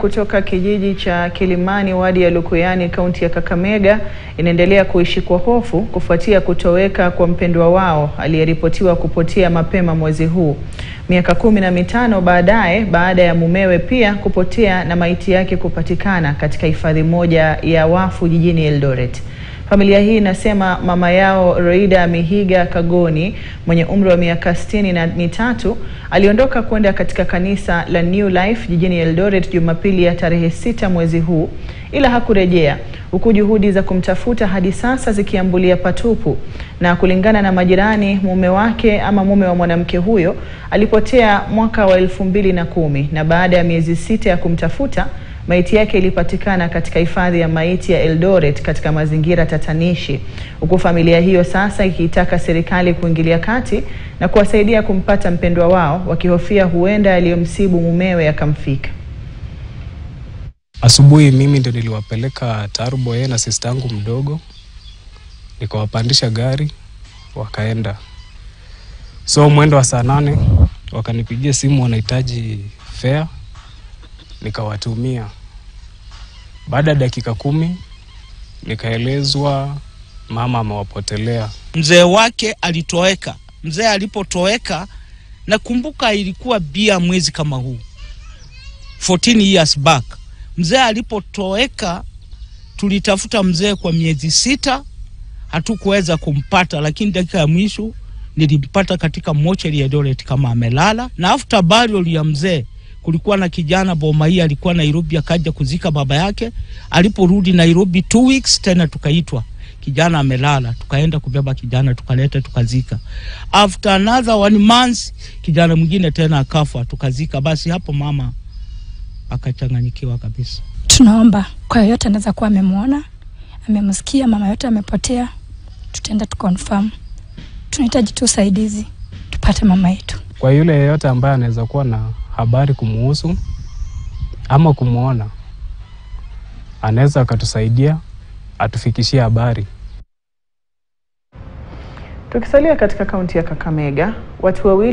kutoka kijiji cha Kilimani, wadi ya Lukuyani, kaunti ya Kakamega, inaendelea kuishi kwa hofu kufuatia kutoweka kwa mpendwa wao aliyeripotiwa kupotea mapema mwezi huu. Miaka 15 baadaye, baada ya mumewe pia kupotea na maiti yake kupatikana katika hifadhi moja ya wafu jijini Eldoret. Familia hii inasema mama yao Roida Mihiga Kagoni mwenye umri wa miaka 63 aliondoka kwenda katika kanisa la New Life jijini Eldoret Jumapili ya tarehe 6 mwezi huu, ila hakurejea, huku juhudi za kumtafuta hadi sasa zikiambulia patupu. Na kulingana na majirani, mume wake ama mume wa mwanamke huyo alipotea mwaka wa 2010, na baada ya miezi 6 ya kumtafuta, maiti yake ilipatikana katika hifadhi ya maiti ya Eldoret katika mazingira tatanishi, huku familia hiyo sasa ikiitaka serikali kuingilia kati na kuwasaidia kumpata mpendwa wao, wakihofia huenda aliyomsibu mumewe akamfika. Asubuhi mimi ndio niliwapeleka Tarbo na sister yangu mdogo, nikawapandisha gari wakaenda. So mwendo wa saa 8 wakanipigia simu wanahitaji fare, nikawatumia. Baada ya dakika 10 nikaelezwa mama amewapotelea. Mzee wake alitoweka. Mzee alipotoweka, nakumbuka ilikuwa bia mwezi kama huu, 14 years back. Mzee alipotoweka, tulitafuta mzee kwa miezi 6, hatukuweza kumpata, lakini dakika ya mwisho nilimpata katika mochari ya Eldoret kama amelala. Na after burial ya mzee, kulikuwa na kijana boma hii alikuwa Nairobi, akaja kuzika baba yake. Aliporudi Nairobi 2 weeks tena tukaitwa, kijana amelala. Tukaenda kubeba kijana, tukaleta, tukazika. After another 1 month kijana mwingine tena akafa, tukazika. Basi hapo mama akachanganyikiwa kabisa. Tunaomba kwa yote anaweza kuwa amemuona, amemsikia mama yote amepotea, tutaenda tukonfirm. Tunahitaji tu usaidizi tupate mama yetu. Kwa yule yeyote ambaye anaweza kuwa na habari kumuhusu ama kumuona, anaweza akatusaidia atufikishie habari. Tukisalia katika kaunti ya Kakamega, watu wawili